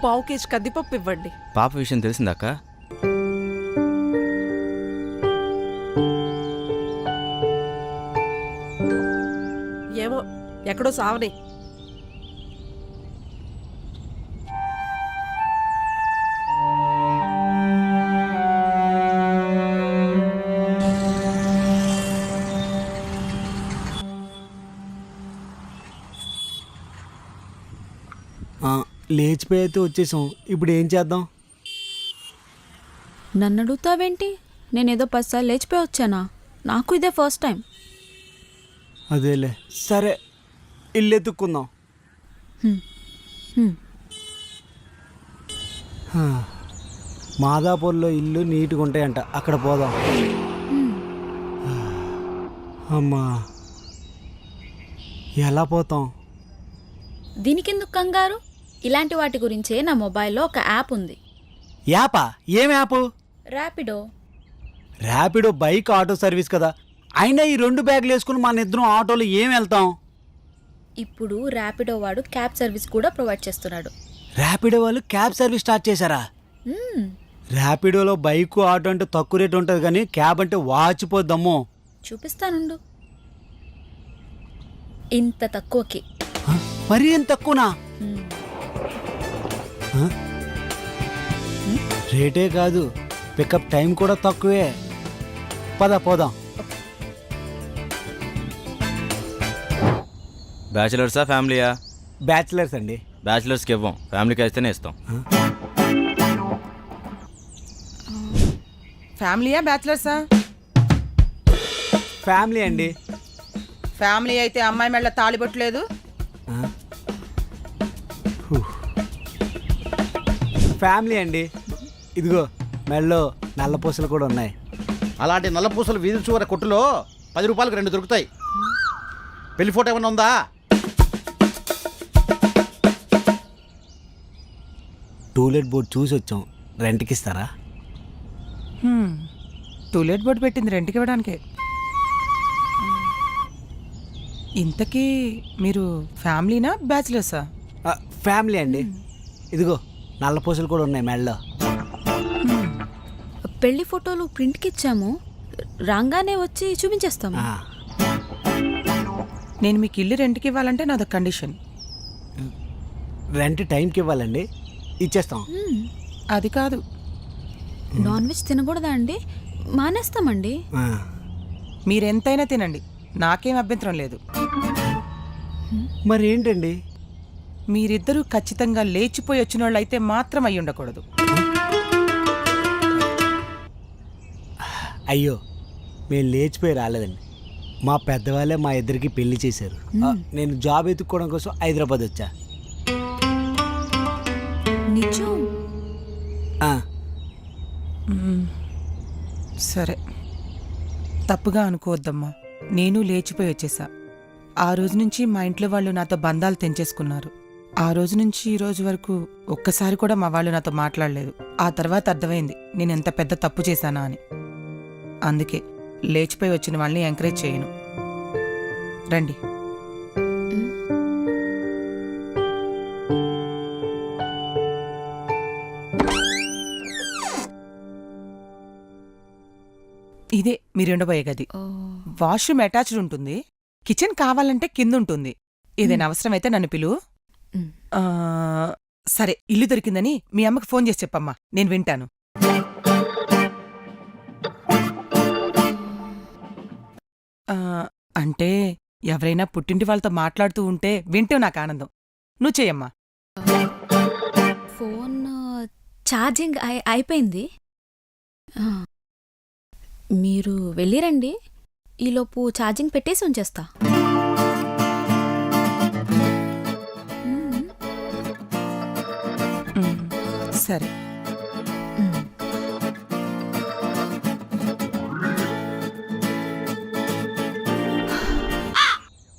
పావు కేజీ కందిపప్పు ఇవ్వండి. పాప విషయం తెలిసిందాక? ఏమో ఎక్కడో సావని. లేచిపోయితే వచ్చేసాం. ఇప్పుడు ఏం చేద్దాం? నన్ను అడుగుతావేంటి? నేనేదో 10 సార్లు లేచిపోయి వచ్చానా? నాకు ఇదే ఫస్ట్ టైం. అదేలే, సరే ఇల్లు ఎత్తుక్కుందాం. మాదాపూర్లో ఇల్లు నీట్గా ఉంటాయంట, అక్కడ పోదాం. అమ్మా, ఎలా పోతాం? దీనికెందుకు కంగారు? ఇలాంటి వాటి గురించే నా మొబైల్లో ఒక యాప్ ఉంది. యాపా? ఏం app? Rapido. Rapido bike auto service కదా. అయినా ఈ 2 బ్యాగులు వేసుకుని మన ఇద్దరం ఆటోలో ఏం వెళ్తాం? ఇప్పుడు ర్యాపిడో వాడు క్యాబ్ సర్వీస్ కూడా ప్రొవైడ్ చేస్తున్నాడు. ర్యాపిడో వాళ్ళు క్యాబ్ సర్వీస్ స్టార్ట్ చేశారా? ర్యాపిడోలో బైక్ ఆటో అంటే తక్కువ రేటు ఉంటుంది, కానీ క్యాబ్ అంటే వాచిపోద్దమ్మో. చూపిస్తానుండు. ఇంత తక్కువకి. మరీ ఎంత తక్కువనా? రేటే కాదు, పికప్ టైం కూడా తక్కువే. పద పోదాం. బ్యాచిలర్సా ఫ్యామిలీయా? బ్యాచిలర్స్ అండి. బ్యాచిలర్స్కి ఇవ్వం, ఫ్యామిలీకి అయితేనే ఇస్తాం. ఫ్యామిలీయా బ్యాచిలర్సా? ఫ్యామిలీ అండి. ఫ్యామిలీ అయితే అమ్మాయి మెళ్ళ తాళిబొట్టలేదు. ఫ్యామిలీ అండి. ఇదిగో మెళ్ళో నల్ల పూసలు కూడా ఉన్నాయి. అలాంటి నల్ల పూసలు వీధి చివర కొట్టులో 10 రూపాయలకు 2 దొరుకుతాయి. పెళ్లి ఫోటో ఏమన్నా ఉందా? టూలెట్ బోర్డు చూసి వచ్చాం, రెంట్కి ఇస్తారా? టూలెట్ బోర్డు పెట్టింది రెంట్కి ఇవ్వడానికే. ఇంతకీ మీరు ఫ్యామిలీనా బ్యాచిలర్సా? ఫ్యామిలీ అండి. ఇదిగో నల్ల పూసలు కూడా ఉన్నాయి మెళ్ళలో. పెళ్లి ఫోటోలు ప్రింట్కి ఇచ్చాము, రాగానే వచ్చి చూపించేస్తాము. నేను మీకు ఇల్లు రెంట్కి ఇవ్వాలంటే నాది కండిషన్. రెంట్ టైంకి ఇవ్వాలండి, ఇచ్చేస్తాం. అది కాదు. నాన్ వెజ్ తినకూడదా అండి? మానేస్తామండి. మీరెంతైనా తినండి, నాకేం అభ్యంతరం లేదు. మరి ఏంటండి? మీరిద్దరూ ఖచ్చితంగా లేచిపోయి వచ్చిన వాళ్ళు అయితే మాత్రం అయి ఉండకూడదు. అయ్యో, మేము లేచిపోయి రాలేదండి. మా పెద్దవాళ్ళే మా ఇద్దరికి పెళ్లి చేశారు. నేను జాబ్ ఎత్తుక్కోవడం కోసం హైదరాబాద్ వచ్చా. నిజం? సరే, తప్పుగా అనుకోవద్దమ్మా. నేను లేచిపోయి వచ్చేసా. ఆ రోజు నుంచి మా ఇంట్లో వాళ్ళు నాతో బంధాలు తెంచేసుకున్నారు. ఆ రోజు నుంచి ఈ రోజు వరకు ఒక్కసారి కూడా మా వాళ్ళు నాతో మాట్లాడలేదు. ఆ తర్వాత అర్థమైంది నేను ఎంత పెద్ద తప్పు చేశానా అని. అందుకే లేచిపోయి వచ్చిన వాళ్ళని ఎంకరేజ్ చేయను. రండి. ఇదే మీరుండబోయే గది. వాష్రూమ్ అటాచ్డ్ ఉంటుంది. కిచెన్ కావాలంటే కింద ఉంటుంది. ఏదైనా అవసరమైతే నన్ను పిలువు. సరే, ఇల్లు దొరికిందని మీ అమ్మకి ఫోన్ చేసి చెప్పమ్మా, నేను వింటాను. అంటే ఎవరైనా పుట్టింటి వాళ్ళతో మాట్లాడుతూ ఉంటే వింటే నాకు ఆనందం. నువ్వు చెయ్యమ్మా. ఫోన్ ఛార్జింగ్ అయిపోయింది. మీరు వెళ్ళిరండి, ఈలోపు ఛార్జింగ్ పెట్టేసి ఉంచేస్తా. సరే.